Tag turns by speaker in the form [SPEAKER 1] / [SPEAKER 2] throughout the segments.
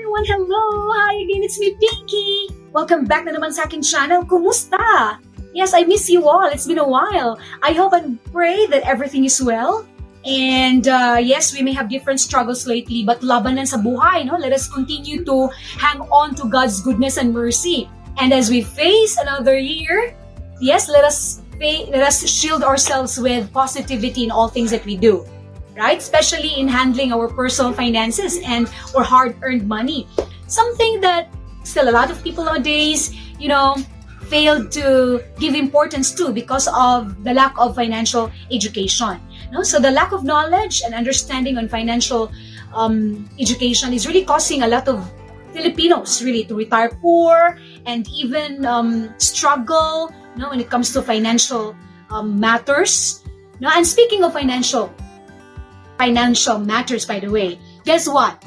[SPEAKER 1] everyone! Hello! Hi again, it's me, Pinky! Welcome back na naman sa aking channel. Kumusta? Yes, I miss you all. It's been a while. I hope and pray that everything is well. And yes, we may have different struggles lately, but laban lang sa buhay, no? Let us continue to hang on to God's goodness and mercy. And as we face another year, yes, let us shield ourselves with positivity in all things that we do. Right? Especially in handling our personal finances and our hard-earned money. Something that still a lot of people nowadays, failed to give importance to because of the lack of financial education. No? So the lack of knowledge and understanding on financial education is really causing a lot of Filipinos really to retire poor and even struggle when it comes to financial matters. No? And speaking of financial matters, by the way, guess what?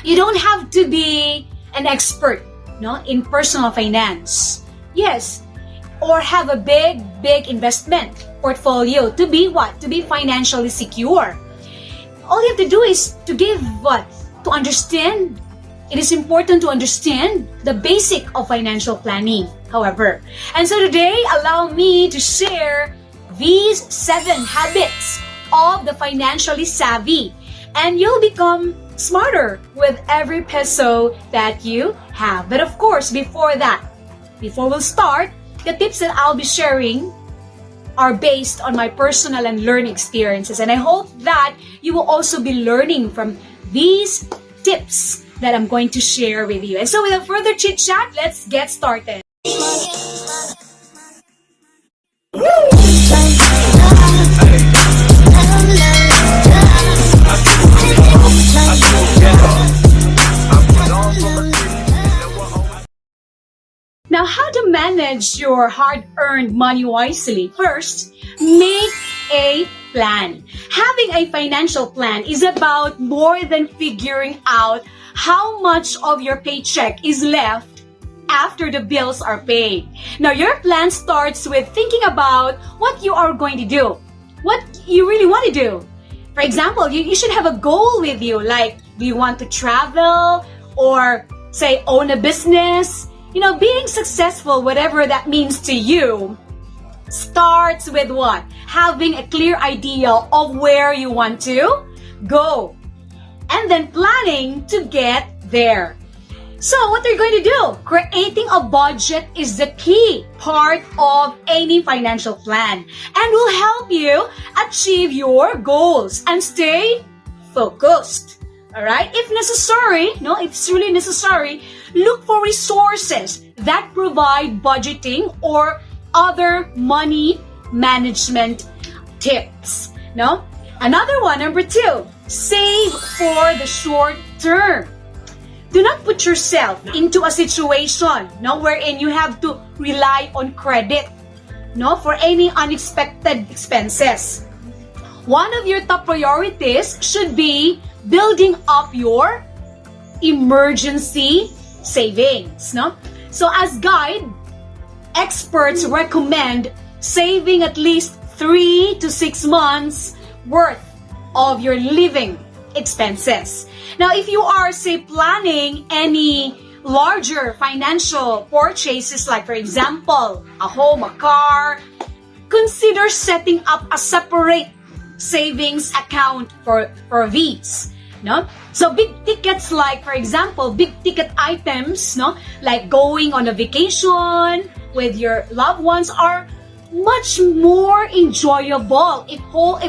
[SPEAKER 1] You don't have to be an expert in personal finance. Yes, or have a big investment portfolio to be what? To be financially secure. All you have to do is to give what? To understand. It is important to understand the basic of financial planning, however. And so today, allow me to share these 7 habits of the financially savvy, and you'll become smarter with every peso that you have. But of course, before we'll start, the tips that I'll be sharing are based on my personal and learning experiences, and I hope that you will also be learning from these tips that I'm going to share with you. And so without further chit chat, let's get started. Now, how to manage your hard-earned money wisely? First, make a plan. Having a financial plan is about more than figuring out how much of your paycheck is left after the bills are paid. Now, your plan starts with thinking about what you are going to do, what you really want to do. For example, you should have a goal with you, like, do you want to travel or, say, own a business? Being successful, whatever that means to you, starts with what? Having a clear idea of where you want to go. And then planning to get there. So what are you going to do? Creating a budget is the key part of any financial plan and will help you achieve your goals and stay focused. Alright? If necessary, if it's really necessary, look for resources that provide budgeting or other money management tips. No? Another one, number 2, save for the short term. Do not put yourself into a situation wherein you have to rely on credit for any unexpected expenses. One of your top priorities should be building up your emergency savings. So as guide, experts recommend saving at least 3 to 6 months worth of your living expenses. Now, if you are, say, planning any larger financial purchases, like, for example, a home, a car, consider setting up a separate savings account for these. So big tickets, like, for example, big ticket items, like going on a vacation with your loved ones, are much more enjoyable if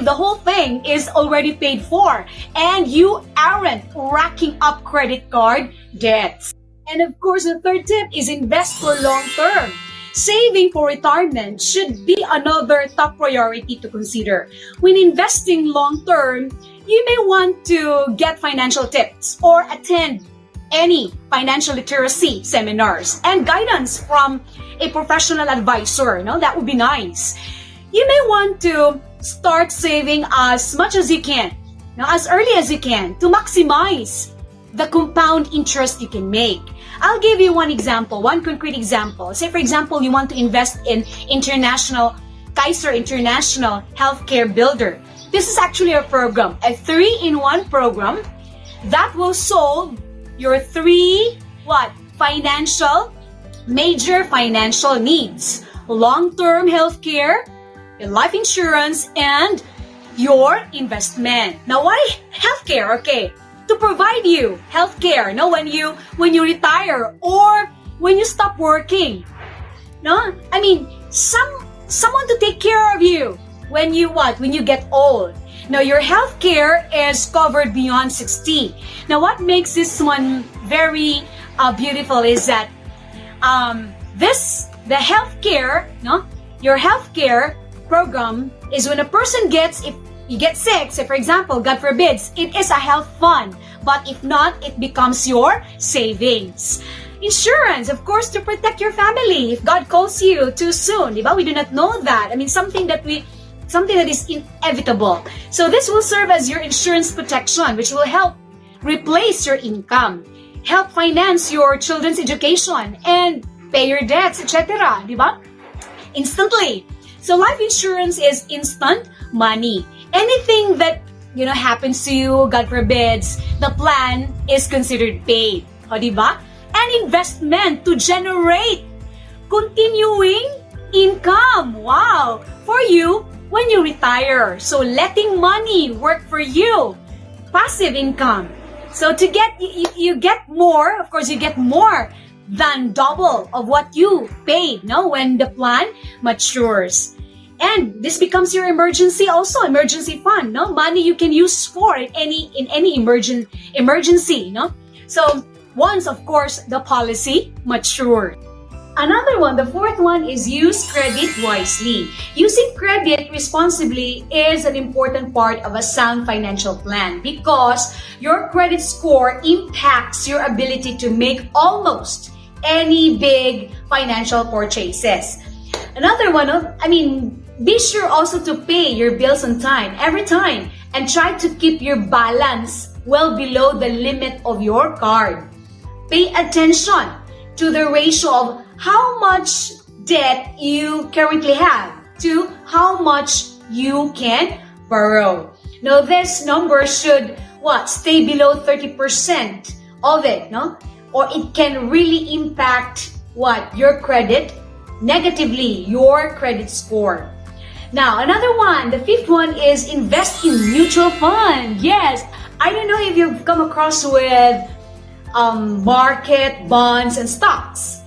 [SPEAKER 1] the whole thing is already paid for and you aren't racking up credit card debts. And of course, the third tip is invest for long term. Saving for retirement should be another top priority to consider. When investing long term, you may want to get financial tips or attend any financial literacy seminars and guidance from a professional advisor. That would be nice. You may want to start saving as much as you can, as early as you can, to maximize the compound interest you can make. I'll give you one concrete example. Say, for example, you want to invest in Kaiser International Healthcare Builder. This is actually a program, a 3-in-1 program that will solve your three, major financial needs. Long-term healthcare, your life insurance, and your investment. Now, why healthcare? Okay, to provide you healthcare, no, when you retire or when you stop working. No, I mean, someone to take care of you when you get old. Now, your healthcare is covered beyond 60. Now, what makes this one very beautiful is that the healthcare, no, your healthcare program is when a person gets, if you get sick, say for example, God forbids, it is a health fund. But if not, it becomes your savings. Insurance, of course, to protect your family if God calls you too soon. Diba? We do not know that. I mean, something that is inevitable. So this will serve as your insurance protection, which will help replace your income, help finance your children's education, and pay your debts, etc. Diba? Instantly. So life insurance is instant money. Anything that happens to you, God forbids, the plan is considered paid. O, diba? And investment to generate continuing income. Wow! For you when you retire. So letting money work for you. Passive income. So you get more, of course you get more than double of what you paid, no, when the plan matures. And this becomes your emergency fund, no? Money you can use for in any emergency, no? So once, of course, the policy matures. Another one, the fourth one, is use credit wisely. Using credit responsibly is an important part of a sound financial plan because your credit score impacts your ability to make almost any big financial purchases. Another one, be sure also to pay your bills on time, every time, and try to keep your balance well below the limit of your card. Pay attention to the ratio of how much debt you currently have to how much you can borrow. Now, this number should stay below 30% of it, no? Or it can really impact your credit negatively, your credit score. Now, another one, the fifth one, is invest in mutual fund. Yes, I don't know if you've come across with market, bonds, and stocks.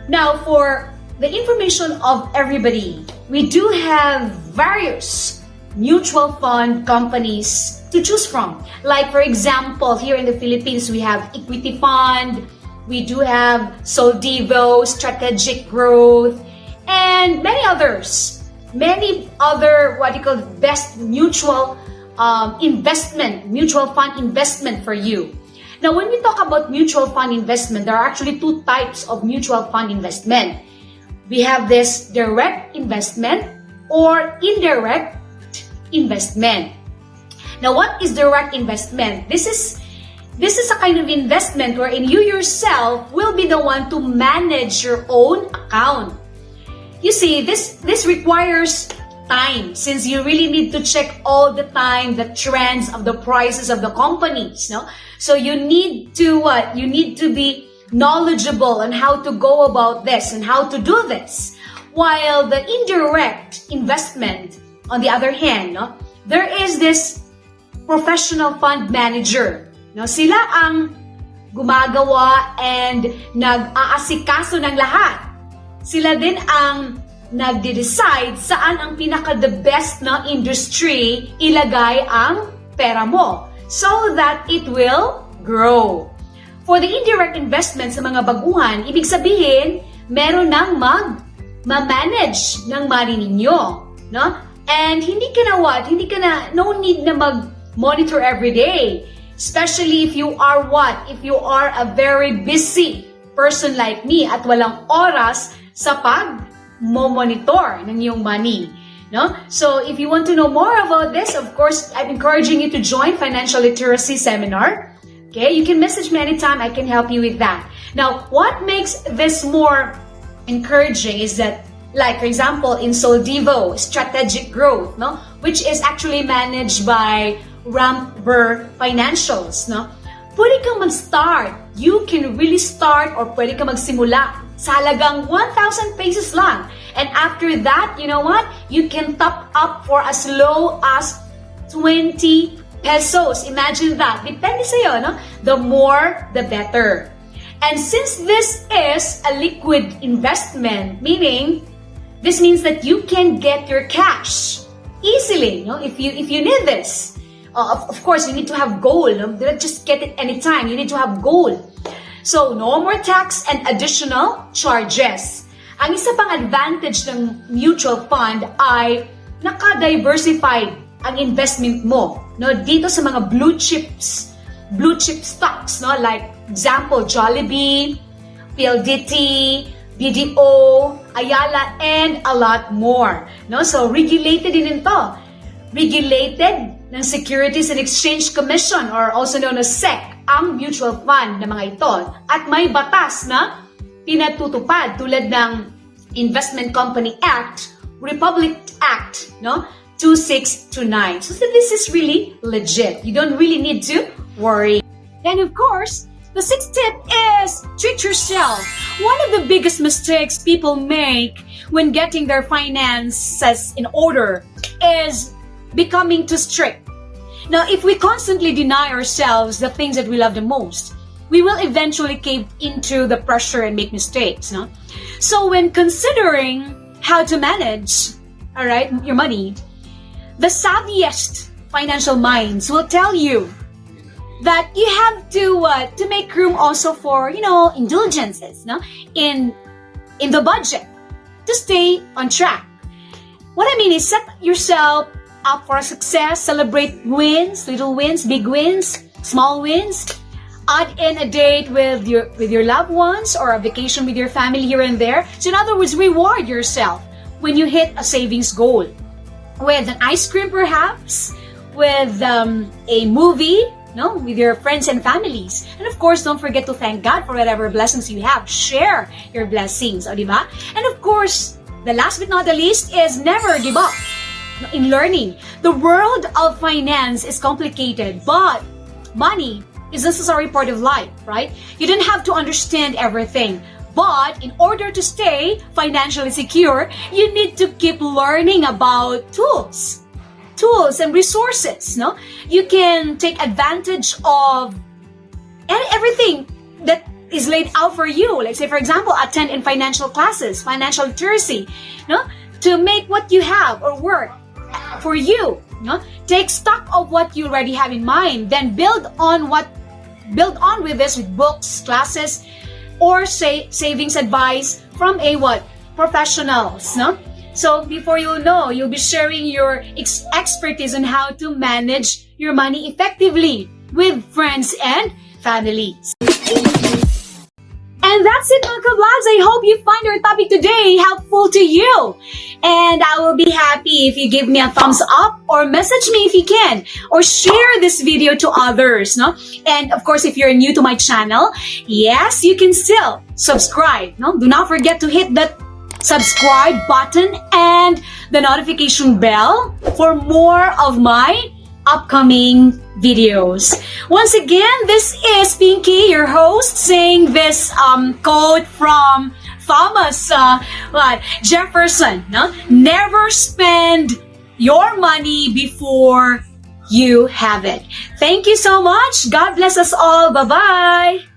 [SPEAKER 1] Now, for the information of everybody, we do have various mutual fund companies to choose from. Like, for example, here in the Philippines, we have Equity Fund, we do have Soldivo, Strategic Growth, and many others. Many other best mutual fund investment for you. Now, when we talk about mutual fund investment, there are actually two types of mutual fund investment. We have this direct investment or indirect investment. Now, what is direct investment? This is a kind of investment wherein you yourself will be the one to manage your own account. You see, this requires time, since you really need to check all the time the trends of the prices of the companies, no? So you need to You need to be knowledgeable on how to go about this and how to do this. While the indirect investment, on the other hand, no, there is this professional fund manager. No, sila ang gumagawa and nag-aasikaso ng lahat. Sila din ang nagde-decide saan ang pinaka-the best na industry ilagay ang pera mo so that it will grow. For the indirect investment sa mga baguhan, ibig sabihin, meron nang mag-manage ng money ninyo, no? And hindi ka na, no need na mag-monitor every day. Especially if you are If you are a very busy person like me at walang oras sa pag-monitor ng iyong money, no? So, if you want to know more about this, of course, I'm encouraging you to join Financial Literacy Seminar. Okay, you can message me anytime. I can help you with that. Now, what makes this more encouraging is that, like, for example, in Soldivo, Strategic Growth, no, which is actually managed by Ramper Financials, no? pwede kang mag-start. You can really start or pwede kang magsimula sa halagang 1,000 pesos lang. And after that, you know what? You can top up for as low as 20 pesos. Imagine that. Depende sa'yo, no? The more, the better. And since this is a liquid investment, meaning this means that you can get your cash easily, no? If you need this. Of course, you need to have gold. No? Don't just get it anytime. You need to have gold. So, no more tax and additional charges. Ang isa pang advantage ng mutual fund ay naka-diversified ang investment mo. No? Dito sa mga blue chip stocks, no? Like example, Jollibee, PLDT, BDO, Ayala, and a lot more. No? So, regulated din ito. Regulated ng Securities and Exchange Commission or also known as SEC ang mutual fund na mga ito. At may batas na pinatutupad tulad ng Investment Company Act, Republic Act, no? 2629. So this is really legit. You don't really need to worry. And of course, the sixth tip is treat yourself. One of the biggest mistakes people make when getting their finances in order is becoming too strict. Now, if we constantly deny ourselves the things that we love the most, we will eventually cave into the pressure and make mistakes, no? So when considering how to manage, all right, your money, the savviest financial minds will tell you that you have to make room also for, indulgences, no? In the budget to stay on track. What I mean is set yourself up for success, celebrate wins, little wins, big wins, small wins. Add in a date with your loved ones or a vacation with your family here and there. So in other words, reward yourself when you hit a savings goal. With an ice cream perhaps, with a movie, no, with your friends and families. And of course, don't forget to thank God for whatever blessings you have. Share your blessings, o diba? And of course, the last but not the least is never give up in learning. The world of finance is complicated, but money is a necessary part of life, right? You don't have to understand everything. But in order to stay financially secure, you need to keep learning about tools and resources, no? You can take advantage of everything that is laid out for you. Like say, for example, attend in financial classes, financial literacy, no? To make what you have or work for you, no? Take stock of what you already have in mind, then build on with this with books, classes, or say savings advice from professionals, no? So before you know, you'll be sharing your expertise on how to manage your money effectively with friends and families. And that's it, mga ka-vlogs. I hope you find our topic today helpful to you. And I will be happy if you give me a thumbs up or message me if you can. Or share this video to others, no? And of course, if you're new to my channel, yes, you can still subscribe, no? Do not forget to hit that subscribe button and the notification bell for more of my upcoming videos. Once again, this is Pinky, your host, saying this quote from Thomas Jefferson. No? Never spend your money before you have it. Thank you so much. God bless us all. Bye-bye.